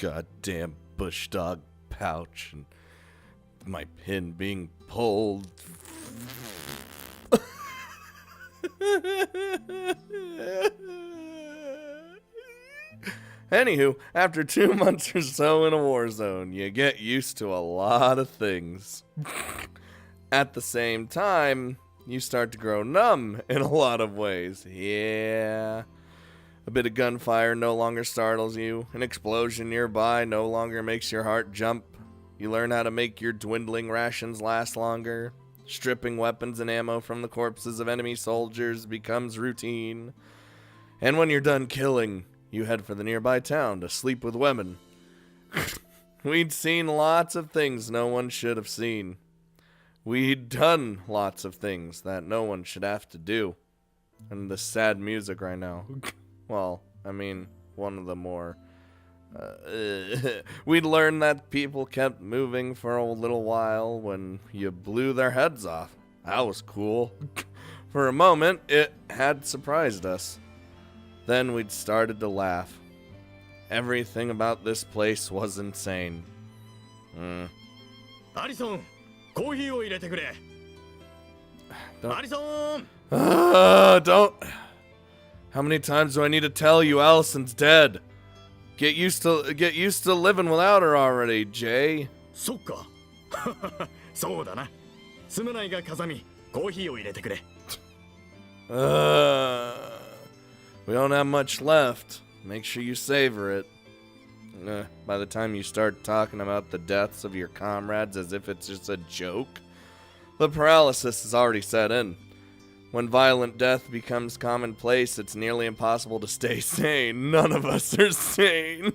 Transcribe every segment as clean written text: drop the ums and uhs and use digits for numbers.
goddamn bush dog pouch and my pin being pulled. Anywho, after 2 months or so in a war zone, you get used to a lot of things. At the same time, you start to grow numb in a lot of ways. Yeah. A bit of gunfire no longer startles you. An explosion nearby no longer makes your heart jump. You learn how to make your dwindling rations last longer. Stripping weapons and ammo from the corpses of enemy soldiers becomes routine. And when you're done killing, you head for the nearby town to sleep with women. We'd seen lots of things no one should have seen. We'd done lots of things that no one should have to do. And the sad music right now. Well, I mean, one of the more... We'd learned that people kept moving for a little while when you blew their heads off. That was cool. For a moment, it had surprised us. Then we'd started to laugh. Everything about this place was insane. Alison, coffeeを入れてくれ. Alison! Don't. How many times do I need to tell you Allison's dead? Get used to living without her already, Jay. そっか。そうだな。すまないが風見、コーヒーを入れてくれ。We don't have much left. Make sure you savor it. By the time you start talking about the deaths of your comrades as if it's just a joke, the paralysis has already set in. When violent death becomes commonplace, it's nearly impossible to stay sane. None of us are sane.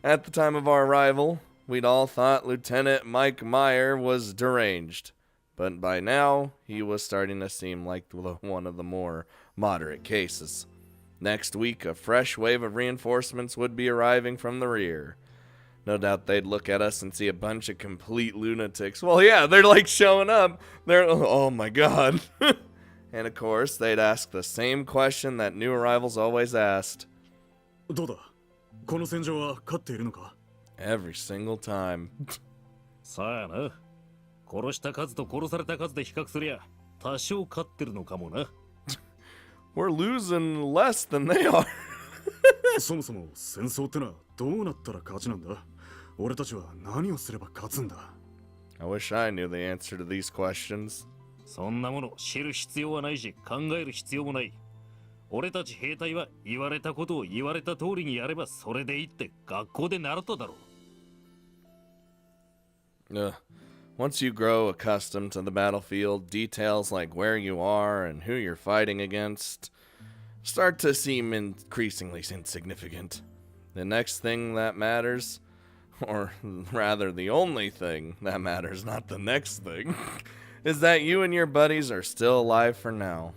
At the time of our arrival, we'd all thought Lieutenant Mike Meyer was deranged. But by now, he was starting to seem like one of the more moderate cases. Next week, a fresh wave of reinforcements would be arriving from the rear. No doubt they'd look at us and see a bunch of complete lunatics. Well, yeah, they're like showing up. They're, oh my god. And of course, they'd ask the same question that new arrivals always asked. どうだ? この戦場は勝っているのか? Every single time. さあな。殺した数と殺された数で比較すりゃ、多少勝ってるのかもな。We're losing less than they are. そもそも戦争ってのはどうなったら勝ちなんだ? 俺たちは何をすれば勝つんだ? I wish I knew the answer to these questions. そんなもの知る必要はないし、考える必要もない。俺たち兵隊は言われたことを言われた通りにやればそれでいいって学校で習っただろう。Once you grow accustomed to the battlefield, details like where you are and who you're fighting against start to seem increasingly insignificant. The next thing that matters, or rather the only thing that matters, not the next thing, is that you and your buddies are still alive for now.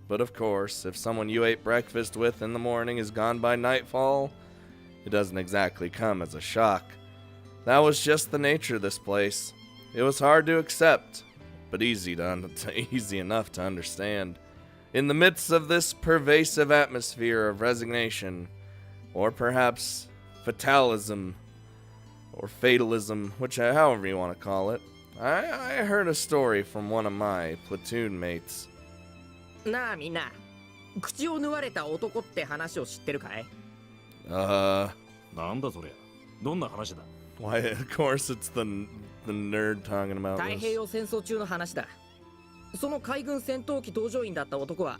But of course, if someone you ate breakfast with in the morning is gone by nightfall, it doesn't exactly come as a shock. That was just the nature of this place. It was hard to accept, but easy enough to understand. In the midst of this pervasive atmosphere of resignation, or perhaps fatalism, or fatalism, however you want to call it, I heard a story from one of my platoon mates. なあみんな、口を縫われた男って話を知ってるかい? なんだそりゃ。どんな話だ? Why, of course it's the nerd talking about this. 太平洋戦争中の話だ。その海軍戦闘機搭乗員だった男は、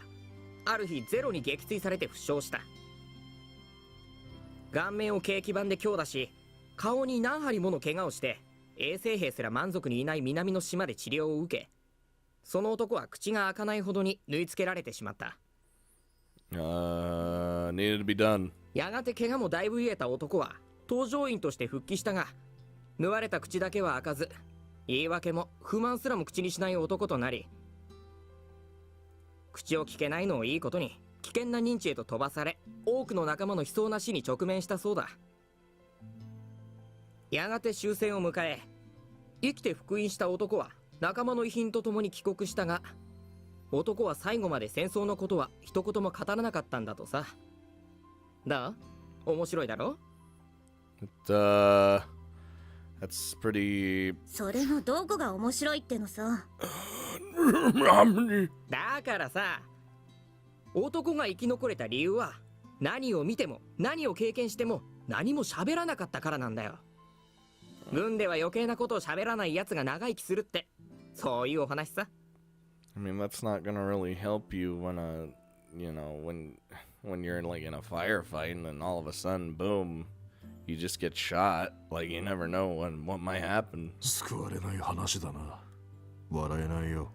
ある日ゼロに撃墜されて負傷した。顔面を軽機板で強打し、顔に何針もの怪我をして、衛生兵すら満足にいない南の島で治療を受け、その男は口が開かないほどに縫い付けられてしまった。Needed to be done. やがて怪我もだいぶ癒えた男は搭乗員として復帰したが、縫われた口だけは開かず、言い訳も不満すらも口にしない男となり、口を聞けないのをいいことに危険な認知へと飛ばされ、多くの仲間の悲壮な死に直面したそうだ。やがて終戦を迎え、生きて復員した男は仲間の遺品と共に帰国したが、男は最後まで戦争のことは一言も語らなかったんだとさ。だ、面白いだろ? That's pretty. それのどこが面白いってのさ。だからさ、男が生き残れた理由は何を見ても何を経験しても何も喋らなかったからなんだよ。軍では余計なことを喋らない奴が長生きするって、そういうお話さ。I mean, that's not gonna really help you when when you're like in a firefight and then all of a sudden, boom, you just get shot. Like you never know what might happen. 救われない話だな。笑えないよ。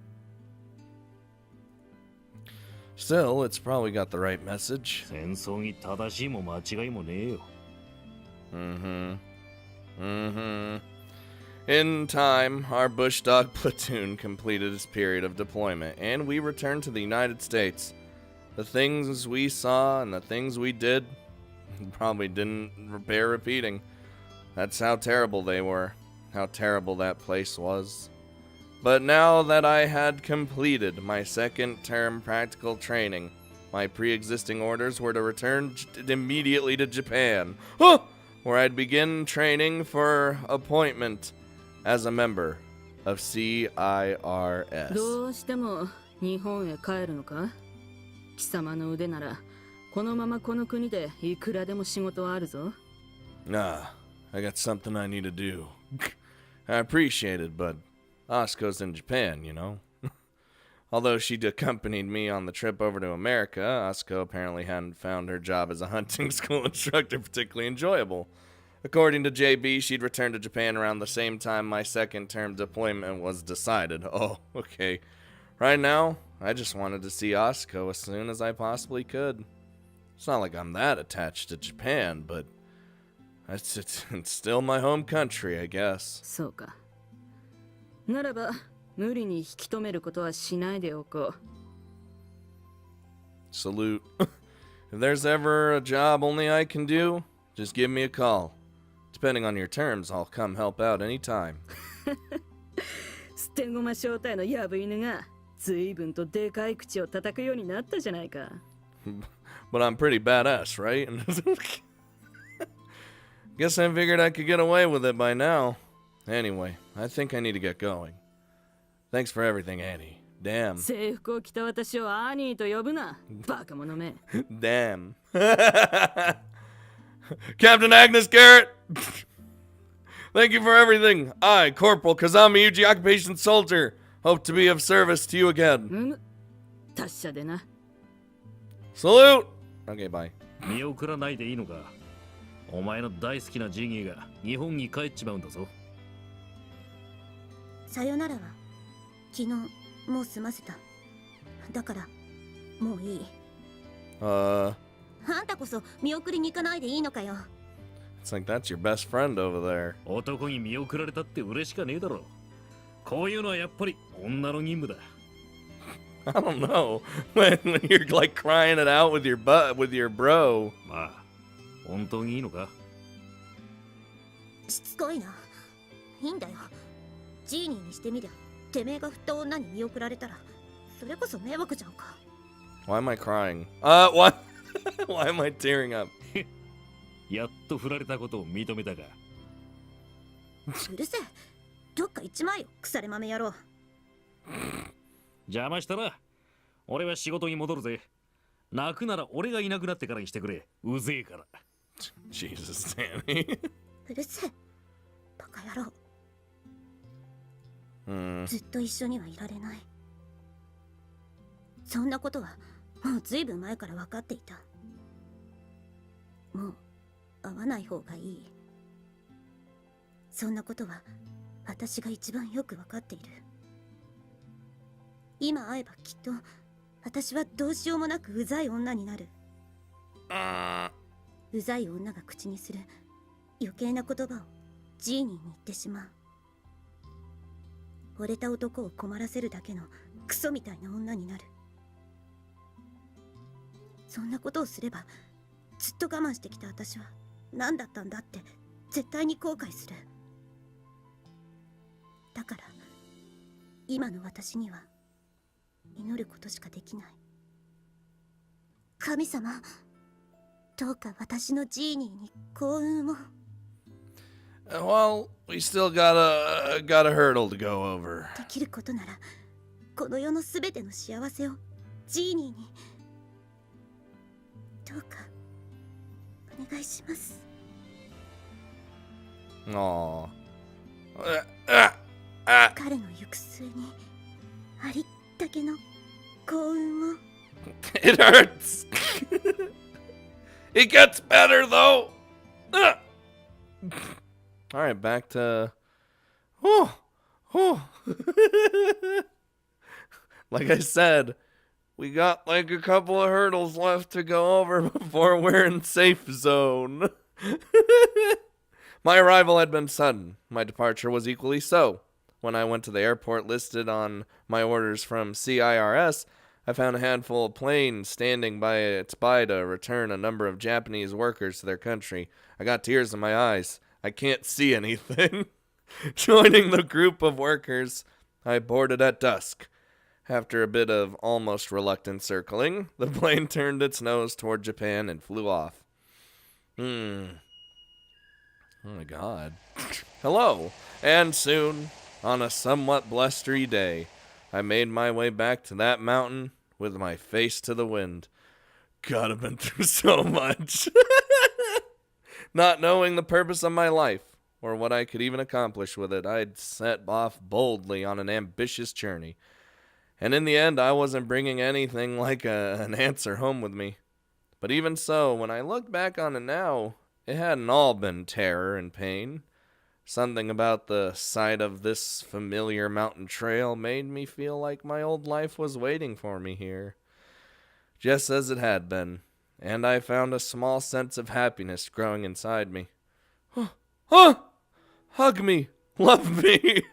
Still, it's probably got the right message. 戦争に正しいも間違いもねえよ。In time, our bush dog platoon completed its period of deployment, and we returned to the United States. The things we saw and the things we did probably didn't bear repeating. That's how terrible they were, how terrible that place was. But now that I had completed my second term practical training, my pre-existing orders were to return immediately to Japan, where I'd begin training for appointment as a member of CIRS. どうしても日本へ帰るのか？貴様の腕ならこのままこの国でいくらでも仕事はあるぞ。Nah, I got something I need to do. I appreciate it, but Asuko's in Japan, you know. Although she'd accompanied me on the trip over to America, Asuko apparently hadn't found her job as a hunting school instructor particularly enjoyable. According to JB, she'd returned to Japan around the same time my second term deployment was decided. Oh, okay. Right now, I just wanted to see Asuko as soon as I possibly could. It's not like I'm that attached to Japan, but it's still my home country, I guess. そうか。ならば無理に引き止めることはしないでおこう。Salute. If there's ever a job only I can do, just give me a call. Depending on your terms, I'll come help out anytime. 捨て駒正体のヤブ犬が随分とでかい口を叩くようになったじゃないか。But I'm pretty badass, right? Guess I figured I could get away with it by now. Anyway, I think I need to get going. Thanks for everything, Annie. Damn. 制服を着た私をアニーと呼ぶな。バカ者め。Damn. Captain Agnes Garrett! Thank you for everything. I, Corporal Kazami Yuuji, Occupation Soldier, hope to be of service to you again. 達者でな。Salute! Okay, bye. 見送らないでいいのか。お前の大好きなジギーが日本に帰っちまうんだぞ。さよならは昨日もう済ませた。だからもういい。あんたこそ見送りに行かないでいいのかよ。It's like that's your best friend over there. 男に見送られたって嬉しかねえだろ。こういうのはやっぱり女の任務だ。I don't know. When you're like crying it out with your bro. まあ、本当にいいのか？しつこいな。いいんだよ。ジーニーにしてみりゃ、てめえが振った女に見送られたら、それこそ迷惑じゃんか。Why am I crying? What? Why am I tearing up? やっと振られたことを認めたか。うるせえ。どっか行っちまえよ、腐れ豆野郎。邪魔したら、俺は仕事に戻るぜ。泣くなら俺がいなくなってからにしてくれ。うぜえから。Jesus, Danny. うるせえ。バカ野郎。ずっと一緒にはいられない。そんなことはもうずいぶん前から分かっていた。もう会わない方がいい。そんなことは私が一番よく分かっている。今会えばきっと私はどうしようもなくうざい女になる。うざい女が口にする余計な言葉をジーニーに言ってしまう。惚れた男を困らせるだけのクソみたいな女になる。そんなことをすればずっと我慢してきた私は何だったんだって絶対に後悔する。だから今の私には祈ることしかできない。神様、どうか私のジーニーに幸運を。Well, we still got a hurdle to go over. できることならこの世のすべての幸せをジーニーにどうかお願いします。 Aw. 彼の行く末にありったけの幸運を。 It hurts. It gets better though. All right, back to. Like I said, we got like a couple of hurdles left to go over before we're in safe zone. My arrival had been sudden. My departure was equally so. When I went to the airport listed on my orders from CIRS, I found a handful of planes standing by its to return a number of Japanese workers to their country. I got tears in my eyes. I can't see anything. Joining the group of workers, I boarded at dusk. After a bit of almost reluctant circling, the plane turned its nose toward Japan and flew off. Oh my god. Hello. And soon, on a somewhat blustery day, I made my way back to that mountain with my face to the wind. God, I've been through so much. Not knowing the purpose of my life, or what I could even accomplish with it, I'd set off boldly on an ambitious journey. And in the end, I wasn't bringing anything like an answer home with me. But even so, when I look back on it now, it hadn't all been terror and pain. Something about the sight of this familiar mountain trail made me feel like my old life was waiting for me here, just as it had been, and I found a small sense of happiness growing inside me. Hug me! Love me!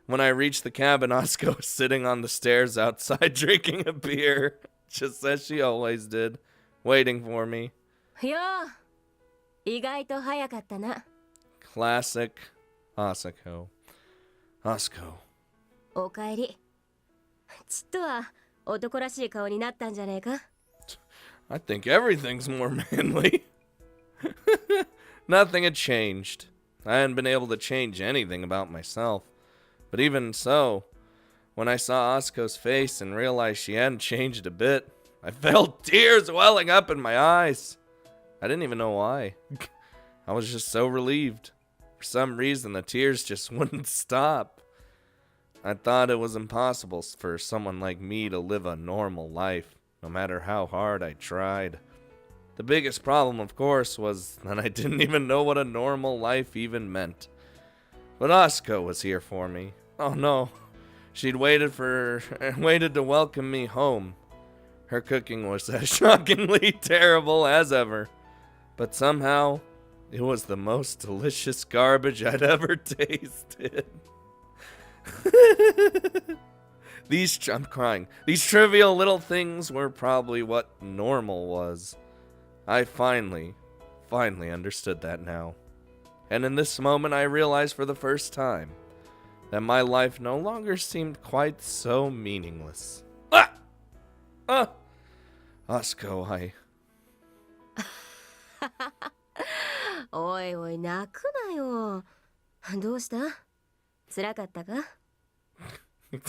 When I reached the cabin, Asuko was sitting on the stairs outside drinking a beer, just as she always did, waiting for me. いやあ、意外と早かったな。 Classic Asuko. Asuko. おかえり。ちっとは男らしい顔になったんじゃねえか? I think everything's more manly. Nothing had changed. I hadn't been able to change anything about myself. But even so, when I saw Asuko's face and realized she hadn't changed a bit, I felt tears welling up in my eyes. I didn't even know why. I was just so relieved. For some reason, the tears just wouldn't stop. I thought it was impossible for someone like me to live a normal life, no matter how hard I tried. The biggest problem, of course, was that I didn't even know what a normal life even meant. But Asuko was here for me. Oh no. She'd waited to welcome me home. Her cooking was as shockingly terrible as ever. But somehow, it was the most delicious garbage I'd ever tasted. I'm crying. These trivial little things were probably what normal was. I finally understood that now. And in this moment, I realized for the first time that my life no longer seemed quite so meaningless. Asuko, I... おいおい、泣くなよ。どうした？辛かったか？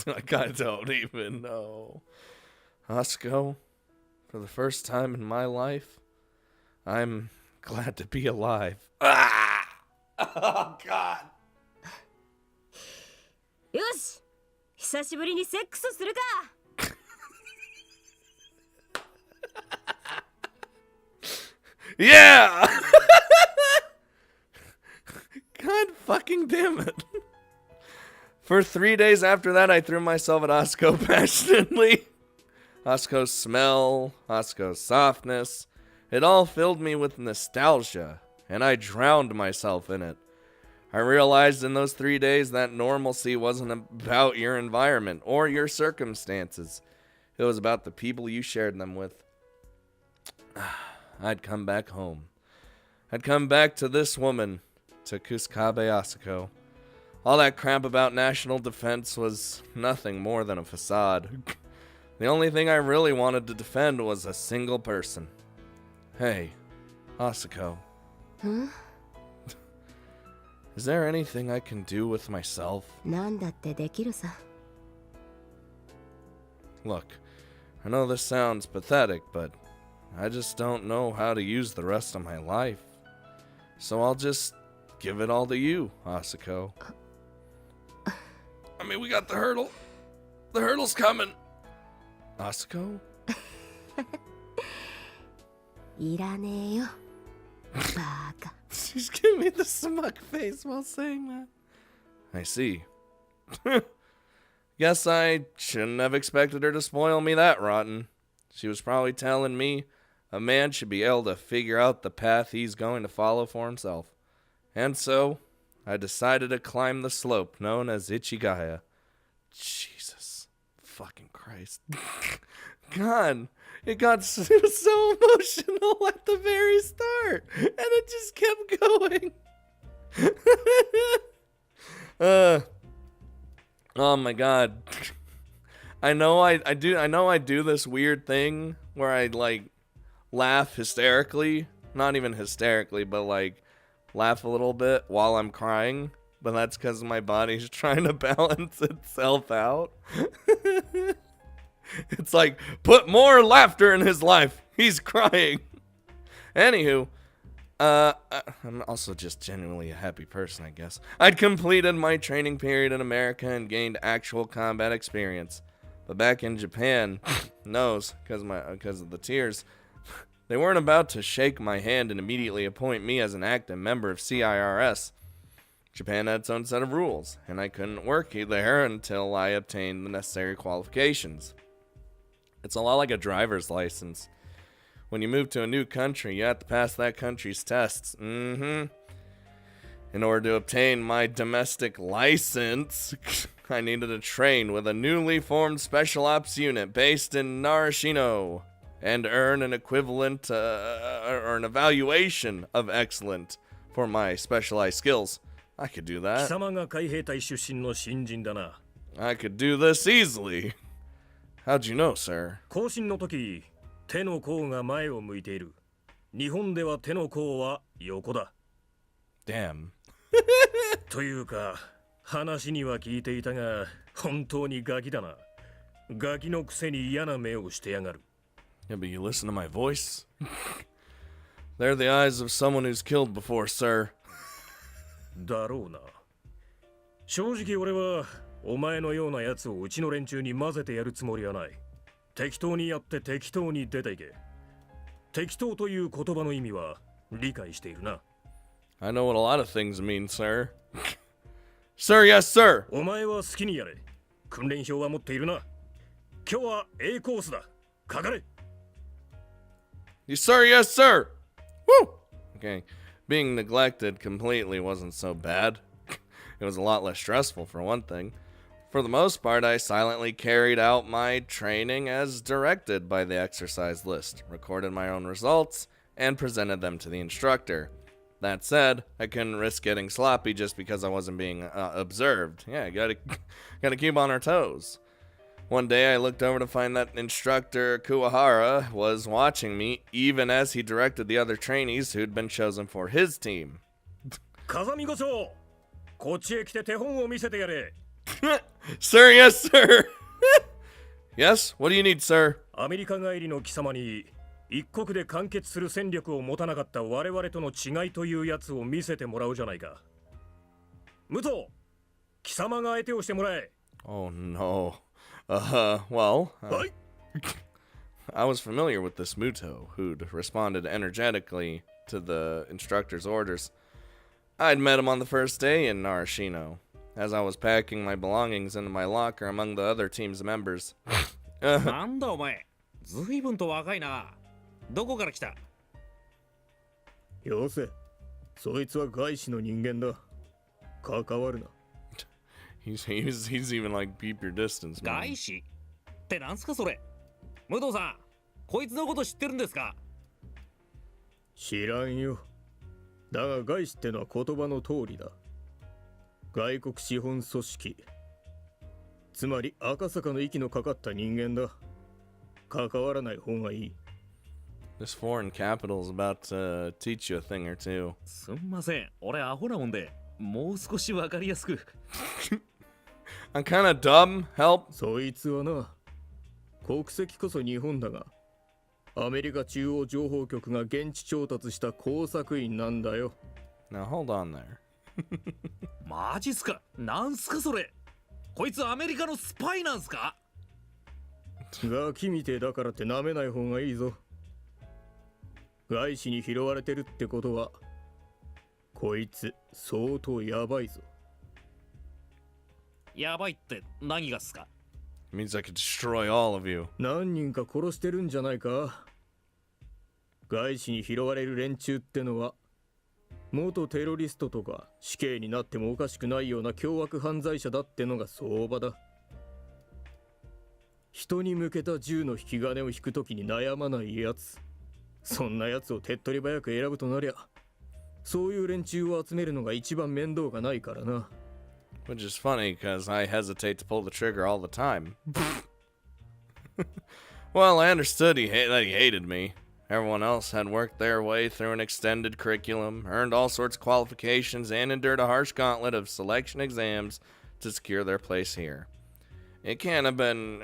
Like, I don't even know. Asuko, for the first time in my life, I'm glad to be alive. Oh, God. よし、久しぶりにセックスするか。 Yeah! God fucking damn it. For 3 days after that, I threw myself at Asuko passionately. Asuko's smell, Asuko's softness, it all filled me with nostalgia, and I drowned myself in it. I realized in those 3 days that normalcy wasn't about your environment or your circumstances. It was about the people you shared them with. I'd come back home. I'd come back to this woman, to Kusakabe Asuko. All that crap about national defense was nothing more than a facade. The only thing I really wanted to defend was a single person. Hey, Asuko. Huh? Is there anything I can do with myself? なんだってできるさ。 Look, I know this sounds pathetic, but I just don't know how to use the rest of my life. So I'll just give it all to you, Asako. I mean, we got the hurdle. The hurdle's coming. Asako? いらねえよ。バカ。 She's giving me the smug face while saying that. I see. Guess I shouldn't have expected her to spoil me that rotten. She was probably telling me a man should be able to figure out the path he's going to follow for himself. And so, I decided to climb the slope known as Ichigaya. Jesus. Fucking Christ. God. It was so emotional at the very start. And it just kept going. Oh my god. I know I do this weird thing where I like laugh hysterically. Not even hysterically, but like laugh a little bit while I'm crying. But that's because my body's trying to balance itself out. It's like, put more laughter in his life. He's crying. Anywho, I'm also just genuinely a happy person, I guess. I'd completed my training period in America and gained actual combat experience. But back in Japan, because of the tears, they weren't about to shake my hand and immediately appoint me as an active member of CIRS. Japan had its own set of rules, and I couldn't work there until I obtained the necessary qualifications. It's a lot like a driver's license. When you move to a new country, you have to pass that country's tests. In order to obtain my domestic license, I needed to train with a newly formed special ops unit based in Narashino and earn an equivalent or an evaluation of excellent for my specialized skills. I could do that. 貴様が海兵隊出身の新人だな。 I could do this easily. How'd you know, sir? 行進の時、手の甲が前を向いている。日本では手の甲は横だ。 Damn. というか、話には聞いていたが、本当にガキだな。ガキのくせに嫌な目をしてやがる。 Yeah, but you listen to my voice? They're the eyes of someone who's killed before, sir. だろうな。正直俺はお前のようなやつをうちの連中に混ぜてやるつもりはない。適当にやって適当に出ていけ。適当という言葉の意味は理解しているな。 I know what a lot of things mean, sir. Sir, yes, sir. お前は好きにやれ。訓練表は持っているな。今日は A コースだ。かかれ。 Yes, sir, yes, sir. Woo! Okay. Being neglected completely wasn't so bad. It was a lot less stressful, for one thing. For the most part, I silently carried out my training as directed by the exercise list, recorded my own results, and presented them to the instructor. That said, I couldn't risk getting sloppy just because I wasn't being observed. Yeah, gotta keep on our toes. One day I looked over to find that instructor Kuwahara was watching me, even as he directed the other trainees who'd been chosen for his team. 風見御所、こっちへ来て手本を見せてやれ。 Sir, yes, sir. Yes, what do you need, sir? アメリカ帰りの貴様に一国で完結する戦略を持たなかった我々との違いというやつを見せてもらうじゃないか。武藤、貴様が相手をしてもらえ。 Oh no. Well, I was familiar with this Muto, who'd responded energetically to the instructor's orders. I'd met him on the first day in Narashino, as I was packing my belongings into my locker among the other team's members. なんだお前、ずいぶんと若いな。どこから来た？よせ、そいつは外資の人間だ。関わるな。 He's even like keep your distance, man. 外資ってなんすかそれ？武藤さん、こいつのこと知ってるんですか？知らんよ。だが外資ってのは言葉の通りだ。外国資本組織。つまり赤坂の息のかかった人間だ。関わらない方がいい。 This foreign capital is about to teach you a thing or two. すんません、俺アホなもんで。もう少しわかりやすく。I'm kind of dumb. Help. そいつはな、国籍こそ日本だが、アメリカ中央情報局が現地調達した工作員なんだよ。Now hold on there. マジっすか？なんすかそれ？こいつアメリカのスパイなんすか？ガキみてえだからって舐めない方がいいぞ。外資に拾われてるってことは、こいつ相当やばいぞ。やばいって何がっすか？ It means I could destroy all of you. 何人か殺してるんじゃないか。外資に拾われる連中ってのは、元テロリストとか死刑になってもおかしくないような凶悪犯罪者だってのが相場だ。人に向けた銃の引き金を引くときに悩まないやつ、そんなやつを手っ取り早く選ぶとなりゃ、そういう連中を集めるのが一番面倒がないからな。Which is funny, because I hesitate to pull the trigger all the time. Well, I understood that he hated me. Everyone else had worked their way through an extended curriculum, earned all sorts of qualifications, and endured a harsh gauntlet of selection exams to secure their place here. It can't have been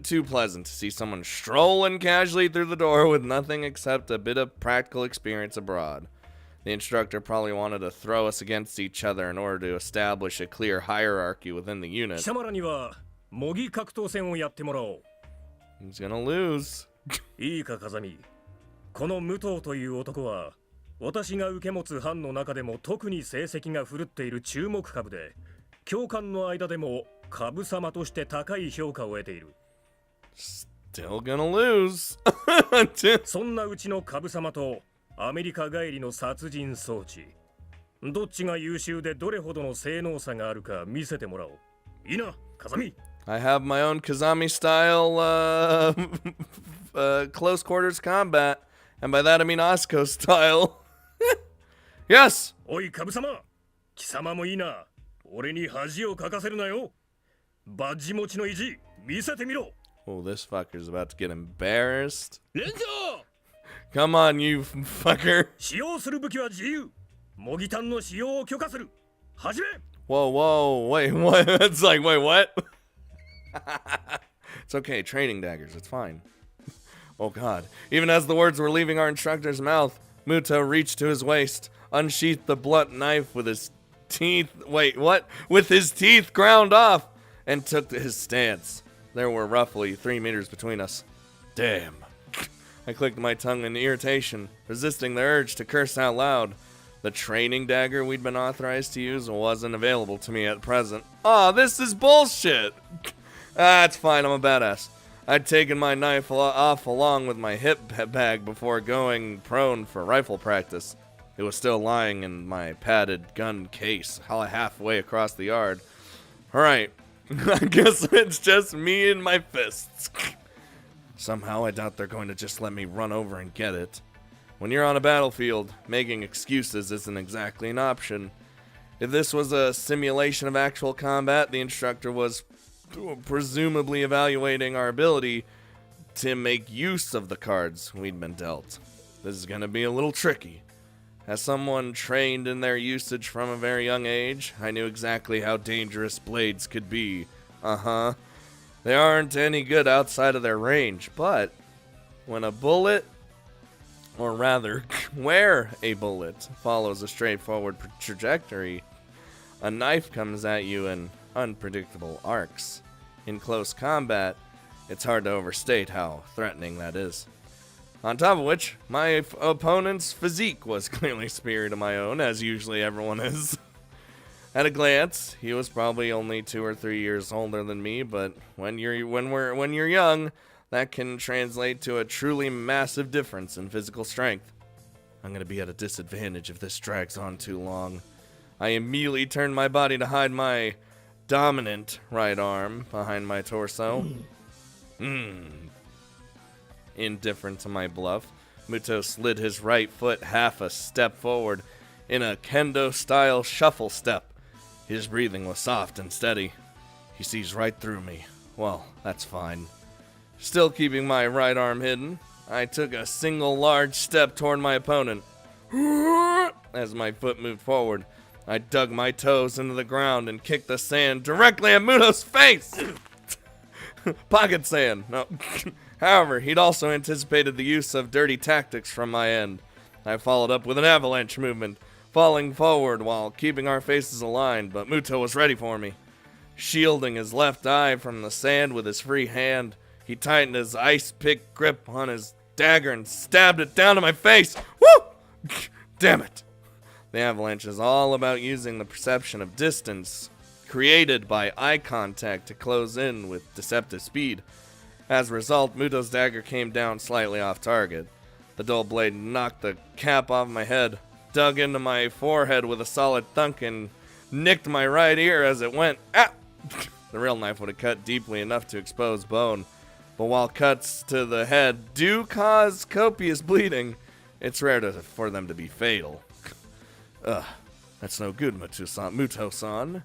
too pleasant to see someone strolling casually through the door with nothing except a bit of practical experience abroad. The instructor probably wanted to throw us against each other in order to establish a clear hierarchy within the unit. 貴様らには模擬格闘戦をやってもらおう。 He's gonna lose. いいか風見、この武藤という男は私が受け持つ班の中でも特に成績が振るっている注目株で、教官の間でも株様として高い評価を得ている。 Still gonna lose. そんなうちの株様とアメリカ帰りの殺人装置、どっちが優秀でどれほどの性能差があるか見せてもらおう。いいな、風見。 I have my own Kazami style close quarters combat, and by that I mean Osco style. Yes. おい株様、貴様もいいな。俺に恥をかかせるなよ。バッジ持ちの意地見せてみろ。 Oh, this fucker's about to get embarrassed. 連長、 Come on, you fucker. 使用する武器は自由。模擬弾の使用を許可する。始め。 Whoa, whoa, wait, what? It's like, wait, what? It's okay, training daggers, it's fine. Oh god. Even as the words were leaving our instructor's mouth, Muto reached to his waist, unsheathed the blunt knife with his teeth, wait, what? With his teeth ground off, and took his stance. There were roughly 3 meters between us. Damn. I clicked my tongue in irritation, resisting the urge to curse out loud. The training dagger we'd been authorized to use wasn't available to me at present. Aw, this is bullshit! It's fine, I'm a badass. I'd taken my knife off along with my hip bag before going prone for rifle practice. It was still lying in my padded gun case, halfway across the yard. Alright, I guess it's just me and my fists. Somehow I doubt they're going to just let me run over and get it. When you're on a battlefield, making excuses isn't exactly an option. If this was a simulation of actual combat, the instructor was presumably evaluating our ability to make use of the cards we'd been dealt. This is going to be a little tricky. As someone trained in their usage from a very young age, I knew exactly how dangerous blades could be. They aren't any good outside of their range, but when a bullet, or rather, where a bullet follows a straightforward trajectory, a knife comes at you in unpredictable arcs. In close combat, it's hard to overstate how threatening that is. On top of which, my opponent's physique was clearly superior to my own, as usually everyone is. At a glance, he was probably only 2 or 3 years older than me, but when you're young, that can translate to a truly massive difference in physical strength. I'm gonna be at a disadvantage if this drags on too long. I immediately turned my body to hide my dominant right arm behind my torso. Indifferent to my bluff, Muto slid his right foot half a step forward in a kendo-style shuffle step. His breathing was soft and steady. He sees right through me. Well, that's fine. Still keeping my right arm hidden, I took a single large step toward my opponent. As my foot moved forward, I dug my toes into the ground and kicked the sand directly at Muto's face! Pocket sand, no. However, he'd also anticipated the use of dirty tactics from my end. I followed up with an avalanche movement, falling forward while keeping our faces aligned, but Muto was ready for me. Shielding his left eye from the sand with his free hand, he tightened his ice-pick grip on his dagger and stabbed it down to my face. Woo! Damn it. The avalanche is all about using the perception of distance created by eye contact to close in with deceptive speed. As a result, Muto's dagger came down slightly off target. The dull blade knocked the cap off my head, dug into my forehead with a solid thunk, and nicked my right ear as it went. Ah! The real knife would have cut deeply enough to expose bone, but while cuts to the head do cause copious bleeding, it's rare for them to be fatal. Ugh, that's no good, Muto-san.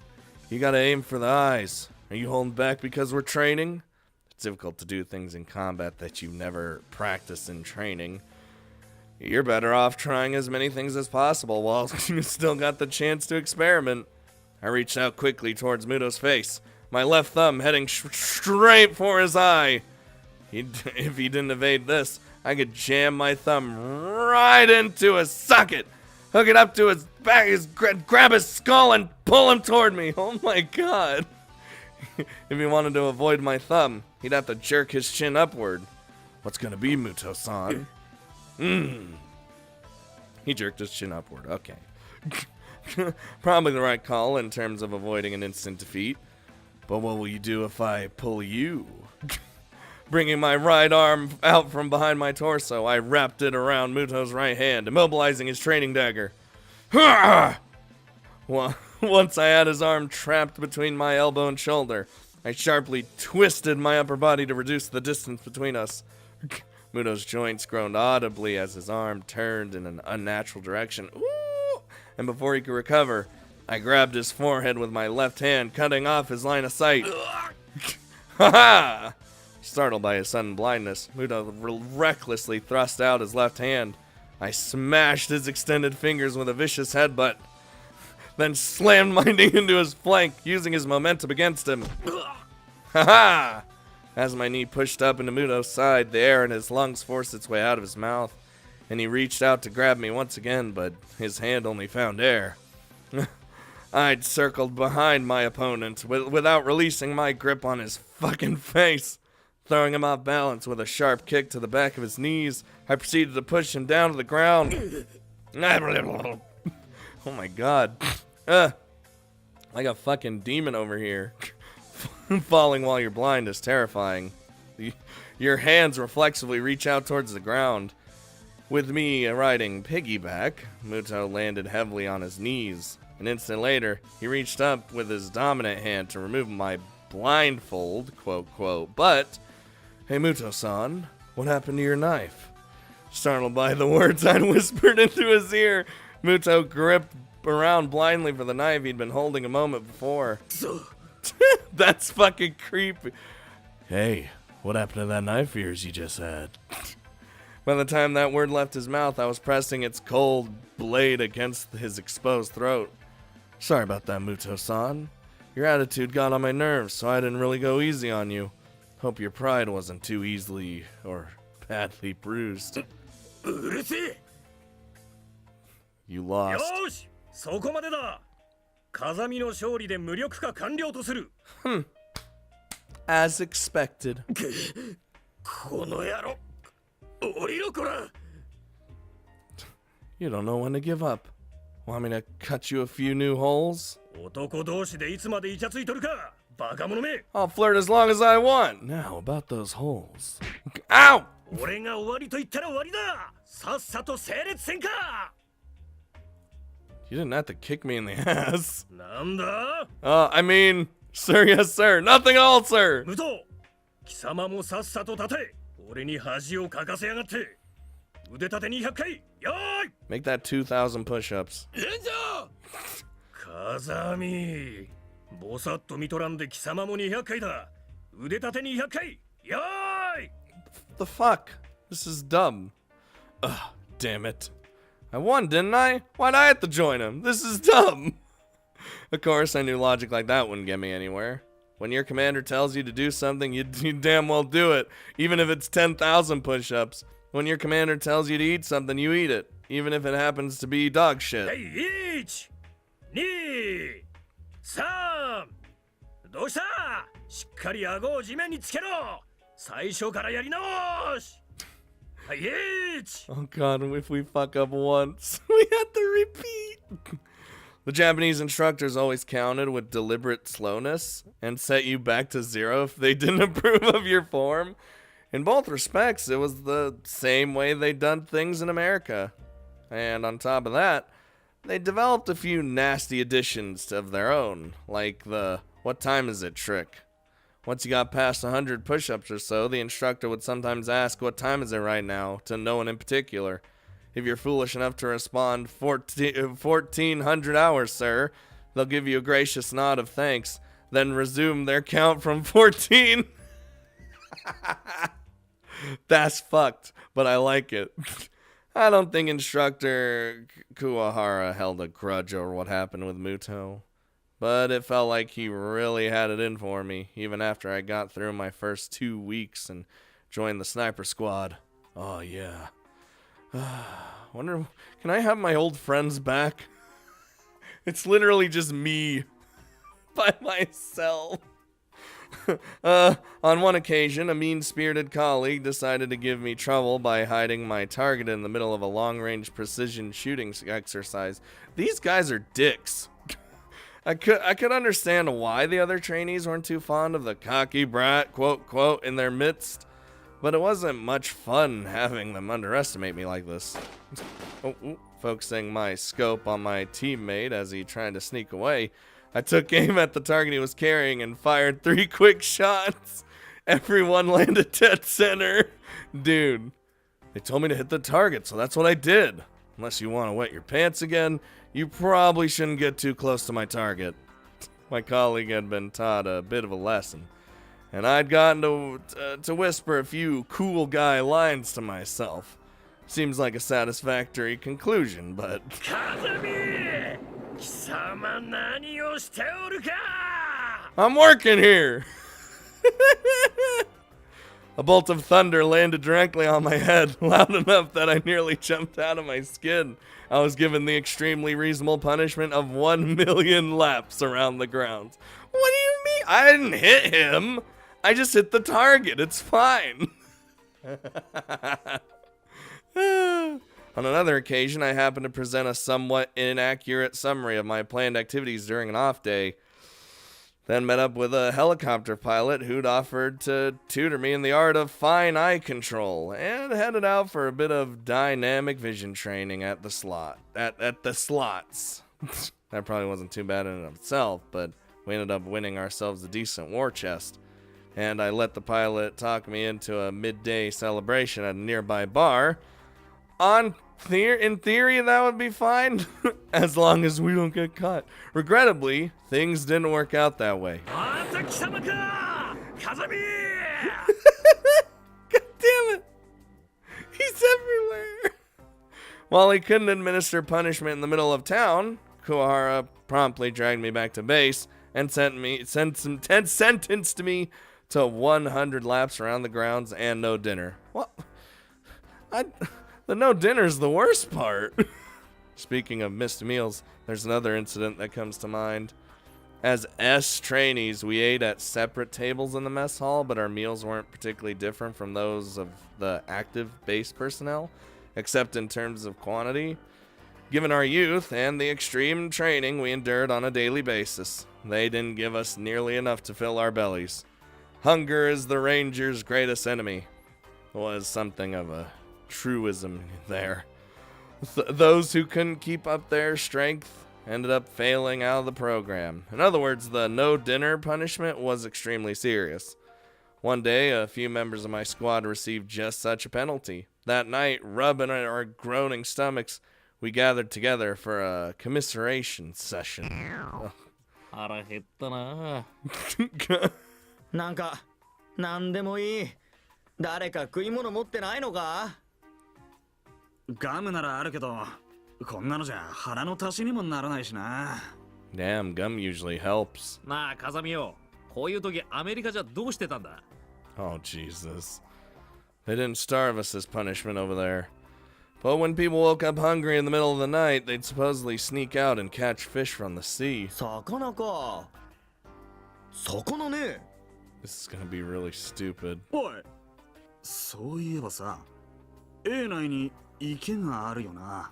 You gotta aim for the eyes. Are you holding back because we're training? It's difficult to do things in combat that you've never practiced in training. You're better off trying as many things as possible while you still got the chance to experiment. I reached out quickly towards Muto's face, my left thumb heading straight for his eye. If he didn't evade this, I could jam my thumb right into his socket, hook it up to his back, grab his skull, and pull him toward me. Oh my god. If he wanted to avoid my thumb, he'd have to jerk his chin upward. What's gonna be, Muto-san? He jerked his chin upward. Okay. Probably the right call in terms of avoiding an instant defeat. But what will you do if I pull you? Bringing my right arm out from behind my torso, I wrapped it around Muto's right hand, immobilizing his training dagger. Once I had his arm trapped between my elbow and shoulder, I sharply twisted my upper body to reduce the distance between us. Muto's joints groaned audibly as his arm turned in an unnatural direction. Ooh! And before he could recover, I grabbed his forehead with my left hand, cutting off his line of sight. Ha-ha! Startled by his sudden blindness, Muto recklessly thrust out his left hand. I smashed his extended fingers with a vicious headbutt, then slammed my knee into his flank, using his momentum against him. Ha-ha! As my knee pushed up into Muto's side, the air in his lungs forced its way out of his mouth, and he reached out to grab me once again, but his hand only found air. I'd circled behind my opponent without releasing my grip on his fucking face. Throwing him off balance with a sharp kick to the back of his knees, I proceeded to push him down to the ground. Oh my god. Like a fucking demon over here. Falling while you're blind is terrifying. Your hands reflexively reach out towards the ground. With me riding piggyback, Muto landed heavily on his knees. An instant later, he reached up with his dominant hand to remove my blindfold, quote, quote. But, hey Muto-san, what happened to your knife? Startled by the words I'd whispered into his ear, Muto gripped around blindly for the knife he'd been holding a moment before. That's fucking creepy. Hey, what happened to that knife of yours you just had? By the time that word left his mouth, I was pressing its cold blade against his exposed throat. Sorry about that, Muto-san. Your attitude got on my nerves, so I didn't really go easy on you. Hope your pride wasn't too easily or badly bruised. You lost. As expected. You don't know when to give up. Want me to cut you a few new holes? I'll flirt as long as I want. Now, about those holes. Ow! You didn't have to kick me in the ass. I mean, sir, yes, sir. Nothing at all, sir. Make that 2,000 push-ups. The fuck? This is dumb. Ugh, damn it. I won, didn't I? Why'd I have to join him? This is dumb. Of course, I knew logic like that wouldn't get me anywhere. When your commander tells you to do something, you damn well do it, even if it's 10,000 push-ups. When your commander tells you to eat something, you eat it, even if it happens to be dog shit. はい、1、2、3。どうした？しっかり顎を地面につけろ。最初からやり直し。はい、1。 Oh god, if we fuck up once, we have to repeat. The Japanese instructors always counted with deliberate slowness and set you back to 0 if they didn't approve of your form. In both respects, it was the same way they'd done things in America. And on top of that, they developed a few nasty additions of their own, like the "what time is it" trick. Once you got past 100 push-ups or so, the instructor would sometimes ask, "What time is it right now?" to no one in particular. If you're foolish enough to respond, 1400 hours, sir, they'll give you a gracious nod of thanks, then resume their count from 14. That's fucked, but I like it. I don't think instructor Kuwahara held a grudge over what happened with Muto, but it felt like he really had it in for me, even after I got through my first 2 weeks and joined the sniper squad. Oh yeah. Wonder, can I have my old friends back? It's literally just me by myself. On one occasion, a mean-spirited colleague decided to give me trouble by hiding my target in the middle of a long-range precision shooting exercise. These guys are dicks. I could understand why the other trainees weren't too fond of the cocky brat, quote, in their midst, but it wasn't much fun having them underestimate me like this. Focusing my scope on my teammate as he tried to sneak away, I took aim at the target he was carrying and fired 3 quick shots. Everyone landed dead center. Dude, they told me to hit the target, so that's what I did. Unless you want to wet your pants again, you probably shouldn't get too close to my target. My colleague had been taught a bit of a lesson, and I'd gotten to whisper a few cool guy lines to myself. Seems like a satisfactory conclusion, but... I'm working here! A bolt of thunder landed directly on my head, loud enough that I nearly jumped out of my skin. I was given the extremely reasonable punishment of 1 million laps around the grounds. What do you mean? I didn't hit him! I just hit the target, it's fine. On another occasion, I happened to present a somewhat inaccurate summary of my planned activities during an off day. Then met up with a helicopter pilot who'd offered to tutor me in the art of fine eye control, and headed out for a bit of dynamic vision training at the slots. That probably wasn't too bad in and of itself, but we ended up winning ourselves a decent war chest. And I let the pilot talk me into a midday celebration at a nearby bar. In theory, that would be fine, as long as we don't get caught. Regrettably, things didn't work out that way. God damn it! He's everywhere! While he couldn't administer punishment in the middle of town, Kuwahara promptly dragged me back to base and sentenced me to 100 laps around the grounds and no dinner. What? The no dinner's the worst part. Speaking of missed meals, there's another incident that comes to mind. As S trainees, we ate at separate tables in the mess hall, but our meals weren't particularly different from those of the active base personnel, except in terms of quantity. Given our youth and the extreme training we endured on a daily basis, they didn't give us nearly enough to fill our bellies. Hunger is the Ranger's greatest enemy. Was something of a truism there. Those who couldn't keep up their strength ended up failing out of the program. In other words, the no dinner punishment was extremely serious. One day, a few members of my squad received just such a penalty. That night, rubbing our groaning stomachs, we gathered together for a commiseration session. 腹減ったな。なんか、なんでもいい。誰か食い物持ってないのか？ガムならあるけど、こんなのじゃ腹の足しにもならないしな。Damn, gum usually helps. なあ風見よ、こういう時アメリカじゃどうしてたんだ？ Oh, Jesus. They didn't starve us as punishment over there. But when people woke up hungry in the middle of the night, they'd supposedly sneak out and catch fish from the sea. 魚か。魚ね。This is gonna be really stupid. おい、そういえばさ、A 内に池があるよな。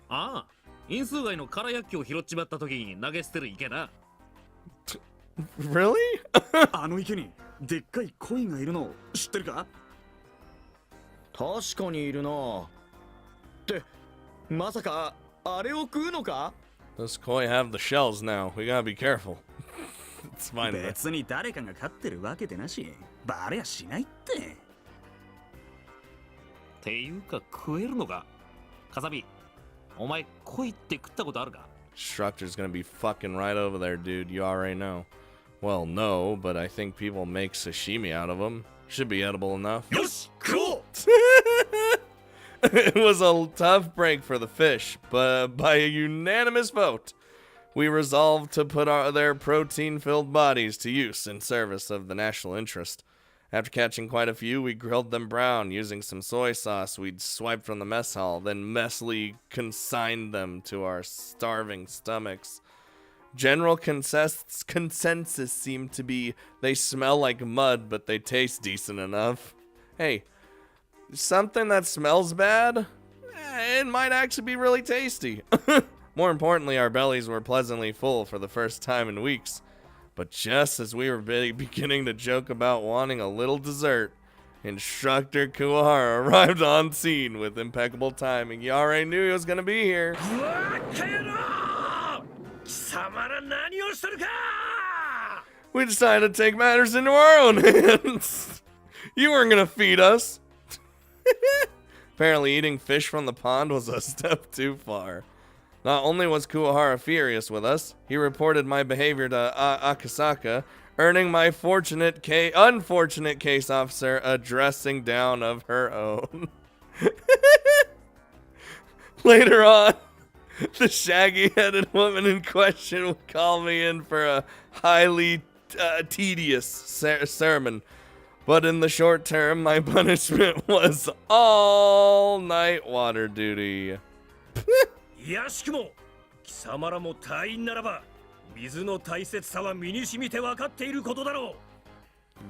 ああ、因数街の空薬器を拾っちまった時に投げ捨てる池な。Really? あの池にでっかい鯉がいるの知ってるか？確かにいるな。ってまさかあれを食うのか？ Those koi have the shells now. We gotta be careful. It's fine. 別に誰かが飼ってるわけでなし、バレやしないって。っていうか食えるのか？風見、お前鯉って食ったことあるか？ Instructor's gonna be fucking right over there, dude. You already know. Well, no, but I think people make sashimi out of them. Should be edible enough. よし、食おう。It was a tough break for the fish, but by a unanimous vote, we resolved to put their protein-filled bodies to use in service of the national interest. After catching quite a few, we grilled them brown using some soy sauce we'd swiped from the mess hall, then messily consigned them to our starving stomachs. General consensus seemed to be they smell like mud, but they taste decent enough. Hey, something that smells bad, it might actually be really tasty. More importantly, our bellies were pleasantly full for the first time in weeks. But just as we were beginning to joke about wanting a little dessert, Instructor Kuwahara arrived on scene with impeccable timing. You already knew he was going to be here. We decided to take matters into our own hands. You weren't going to feed us. Apparently eating fish from the pond was a step too far. Not only was Kuwahara furious with us, he reported my behavior to Akasaka, earning my unfortunate case officer a dressing down of her own. Later on, the shaggy-headed woman in question would call me in for a highly tedious sermon. But in the short term, my punishment was all-night water duty. やしくも貴様らも隊員ならば水の大切さは身に染みて分かっていることだろ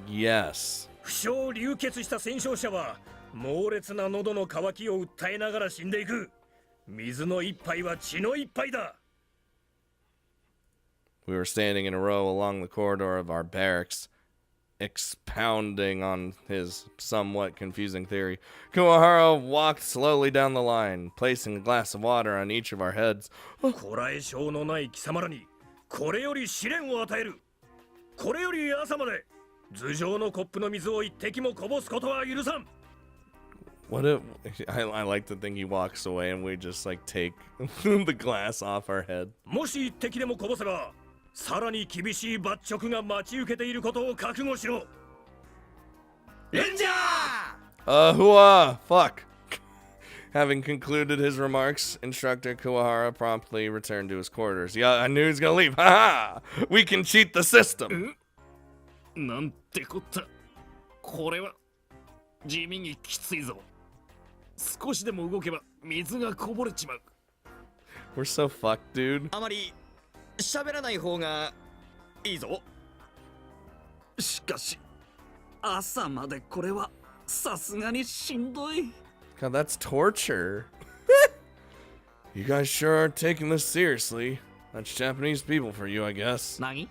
う。 Yes. 負傷流血した戦傷者は猛烈な喉の渇きを訴えながら死んでいく。水の一杯は血の一杯だ。 We were standing in a row along the corridor of our barracks, expounding on his somewhat confusing theory. Kuwahara walked slowly down the line, placing a glass of water on each of our heads. こらえ性のない貴様らにこれより試練を与える。これより朝まで頭上のコップの水を一滴もこぼすことは許さん。 What if I like to think he walks away and we just like take the glass off our head. もし一滴でもこぼせばさらに厳しい罰則が待ち受けていることを覚悟しろ。レンジャーHua! Fuck! Having concluded his remarks, Instructor Kuwahara promptly returned to his quarters. Yeah, I knew he was gonna leave. Ha ha! We can cheat the system! なんてこった。これは地味にきついぞ。少しでも動けば水がこぼれちまう。 We're so fucked, dude. あまり喋らない方がいいぞ。しかし朝までこれはさすがにしんどい。 God, that's torture. You guys sure are taking this seriously. That's Japanese people for you, I guess. 何？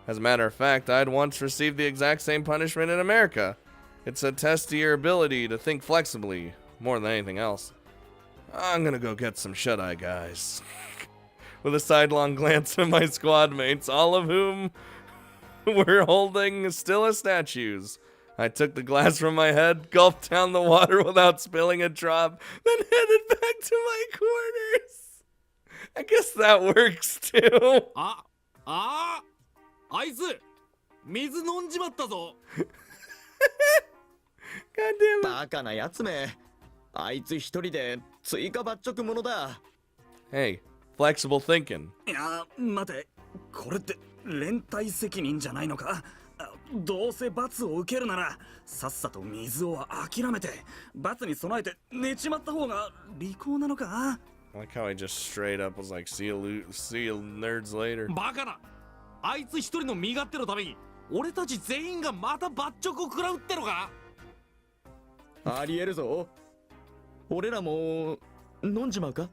As a matter of fact, I'd once received the exact same punishment in America. It's a test to your ability to think flexibly, more than anything else. I'm gonna go get some shut-eye guys. With a sidelong glance at my squad mates, all of whom were holding still as statues, I took the glass from my head, gulped down the water without spilling a drop, then headed back to my quarters. I guess that works too. あいつ水飲んじまったぞ。 God damn it. バカなやつめ。あいつ一人で追加罰則者だ。 Hey, Flexible thinking. いや待て、これって連帯責任じゃないのか？どうせ罰を受けるならさっさと水を諦めて罰に備えて寝ちまった方が利口なのか？ I like how he just straight up was like, see you nerds later. バカな。あいつ一人の身勝手のために俺たち全員がまた罰直を食らうってのか？ありえるぞ。俺らも飲んじまうか？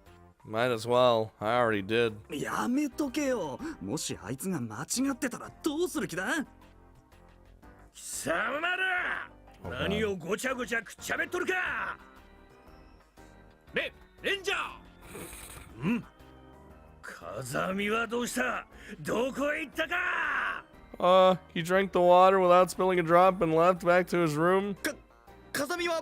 Might as well. I already did. やめとけよ。もしあいつが間違ってたらどうする気だ？貴様ら何をごちゃごちゃくっちゃべっとるか。レンジャー。風見はどうした？どこへ行ったか？ He drank the water without spilling a drop and left back to his room. 風見は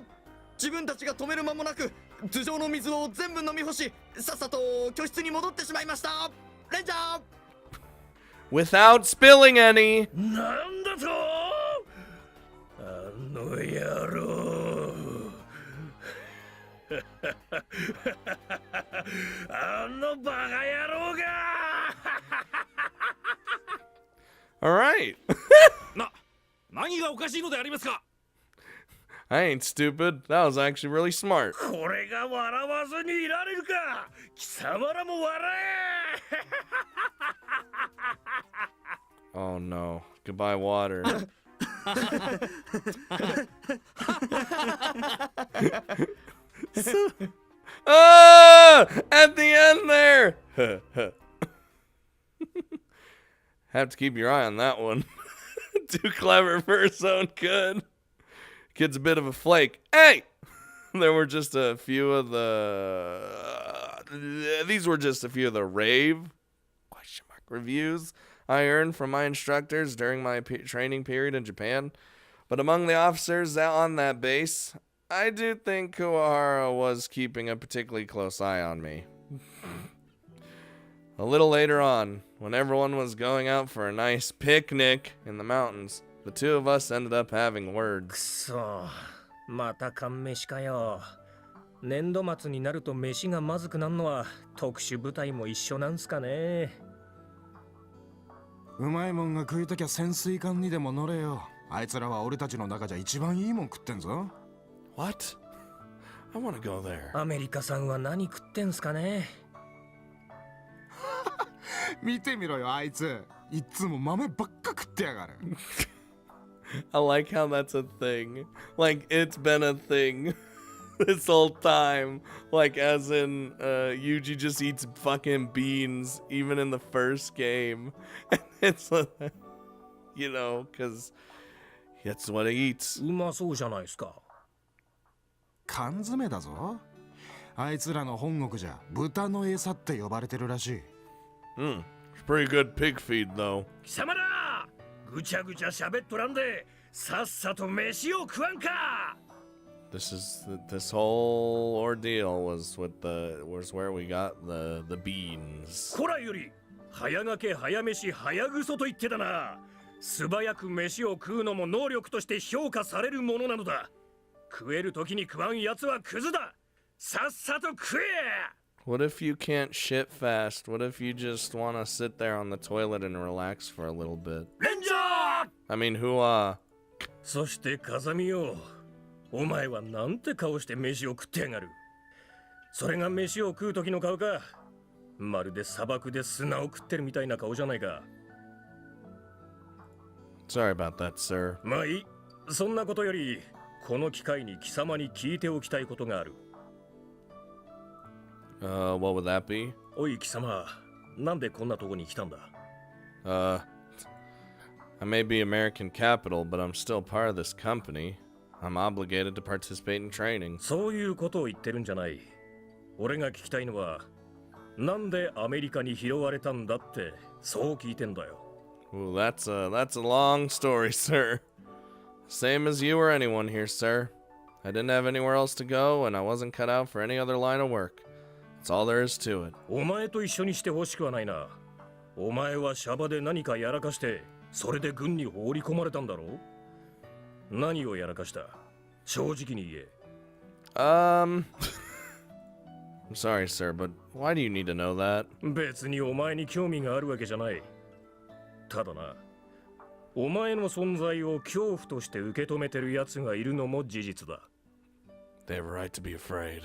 自分たちが止める間もなく頭上の水を全部飲み干し、さっさと居室に戻ってしまいました。レンジャー Without spilling any. なんだと？あの野郎。あのバカ野郎が。Alright. 何がおかしいのでありますか？ I ain't stupid. That was actually really smart. これが笑わずにいられるか。貴様らも笑え。 Oh no. Goodbye, water. At the end there. Have to keep your eye on that one. Too clever for his own good. Kid's a bit of a flake. Hey! There were just a few of these were just a few of the rave reviews I earned from my instructors during my training period in Japan. But among the officers on that base, I do think Kuwahara was keeping a particularly close eye on me. A little later on, when everyone was going out for a nice picnic in the mountains, the two of us ended up having く words. そ、また缶飯かよ。年度末になると飯がまずくなるのは特殊部隊も一緒なんすかね。うまいもんが食いたきゃ潜水艦にでも乗れよ。あいつらは俺たちの中じゃ一番いいもん食ってんぞ。What? I want to go there. アメリカさんは何食ってんすかね。見てみろよ、あいつ。いつも豆ばっか食ってやがる。I like how that's a thing. Like, it's been a thing this whole time. Like, as in, Yuuji just eats fucking beans, even in the first game. And it's, you know, because that's what he eats. うまそうじゃないですか。缶詰だぞ。あいつらの本国じゃ豚の餌って呼ばれてるらしい。It's pretty good pig feed, though. 貴様らぐちゃぐちゃ喋っとらんでさっさと飯を食わんか。 This whole ordeal was where we got the beans. こらより早がけ早飯早ぐそと言ってたな。素早く飯を食うのも能力として評価されるものなのだ。食える時に食わんやつはクズだ。さっさと食え。 What if you can't shit fast? What if you just want to sit there on the toilet and relax for a little bit? レンジャー。 I mean, who, そして風見よ、お前はなんて顔して飯を食ってやがる。それが飯を食う時の顔か。まるで砂漠で砂を食ってるみたいな顔じゃないか。 Sorry about that, sir. まあいい。そんなことよりこの機会に貴様に聞いておきたいことがある。What would that be? おい貴様、なんでこんなとこに来たんだ？ I may be American capital, but I'm still part of this company. I'm obligated to participate in training. そういうことを言ってるんじゃない。俺が聞きたいのは、なんでアメリカに拾われたんだって、そう聞いてんだよ。 Ooh, that's a long story, sir. Same as you or anyone here, sir. I didn't have anywhere else to go, and I wasn't cut out for any other line of work. That's all there is to it. お前と一緒にしてほしくはないな。お前はシャバで何かやらかして、それで軍に放り込まれたんだろう。何をやらかした？正直に言え。I'm sorry, sir, but why do you need to know that? 別にお前に興味があるわけじゃない。ただな、お前の存在を恐怖として受け止めてる奴がいるのも事実だ。They have a right to be afraid.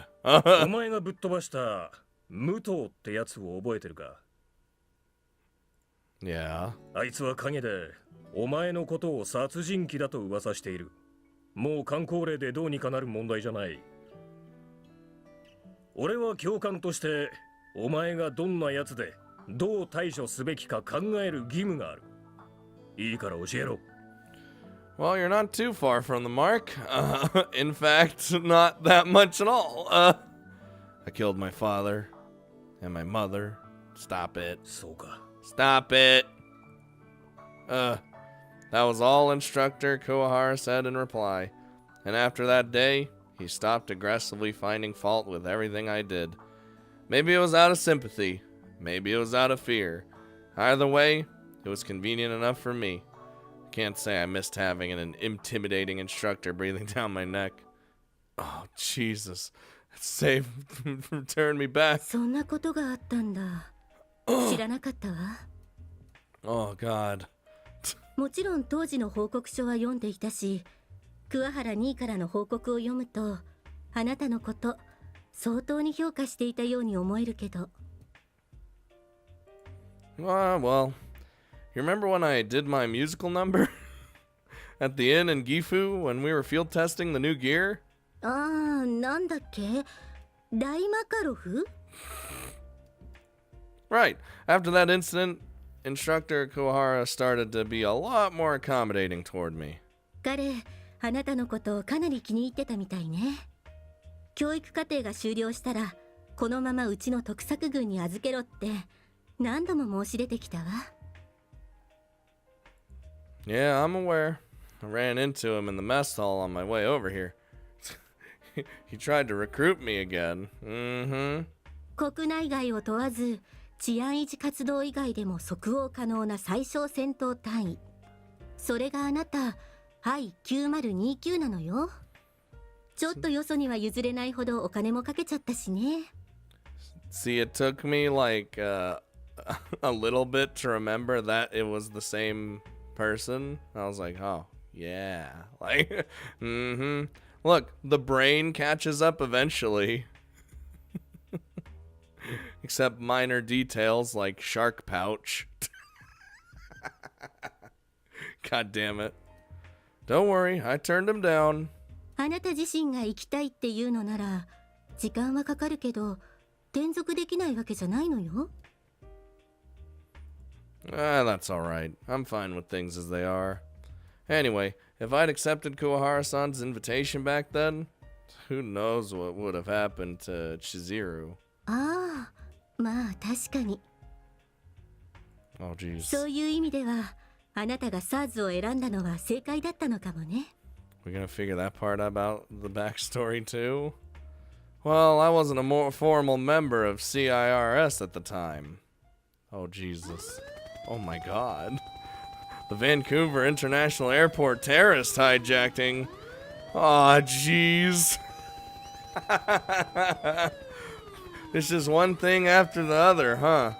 お前がぶっ飛ばした武藤ってやつを覚えてるか？ Yeah. あいつは陰でお前のことを殺人鬼だと噂している。もう箝口令でどうにかなる問題じゃない。俺は教官としてお前がどんなやつでどう対処すべきか考える義務がある。いいから教えろ。Well, you're not too far from the mark. In fact, not that much at all. I killed my father and my mother. Stop it. そうか。 Stop it. That was all Instructor Kuwahara said in reply. And after that day, he stopped aggressively finding fault with everything I did. Maybe it was out of sympathy. Maybe it was out of fear. Either way, it was convenient enough for me. Can't say I missed having an intimidating instructor breathing down my neck. Oh, Jesus. Save turned me back. そんなことがあったんだ。知らなかったわ。 Oh, God. もちろん当時の報告書は読んでいたし、桑原兄からの報告を読むと、あなたのこと相当に評価していたように思えるけど。Well, you remember when I did my musical number at the inn in Gifu when we were field testing the new gear? ああ、なんだっけ？大マカロフ？ Right. After that incident, Instructor Kuwahara started to be a lot more accommodating toward me. 彼、あなたのことをかなり気に入ってたみたいね。教育課程が終了したら、このままうちの特作軍に預けろって何度も申し出てきたわ。Yeah, I'm aware. I ran into him in the mess hall on my way over here. He tried to recruit me again. Mm-hmm. 国内外を問わず、治安維持活動以外でも即応可能な最小戦闘単位。それがあなた、I-9029 なのよ。ちょっとよそには譲れないほどお金もかけちゃったしね。See, it took me like a little bit to remember that it was the same person. I was like, oh, yeah. Like, mm-hmm. Look, the brain catches up eventually. Except minor details like shark pouch. God damn it. Don't worry, I turned him down. あなた自身が行きたいっていうのなら、時間はかかるけど、転属できないわけじゃないのよ。That's alright. I'm fine with things as they are. Anyway, if I'd accepted Kuwahara-san's invitation back then, who knows what would have happened to Chizuru. ああ、まあ確かに。Oh, jeez. そういう意味では、あなたが SARS を選んだのは正解だったのかもね。We're gonna figure that part about the backstory too? Well, I wasn't a more formal member of CIRS at the time. Oh, Jesus. Oh my God. The Vancouver International Airport terrorist hijacking. Aw, jeez. It's just one thing after the other, huh?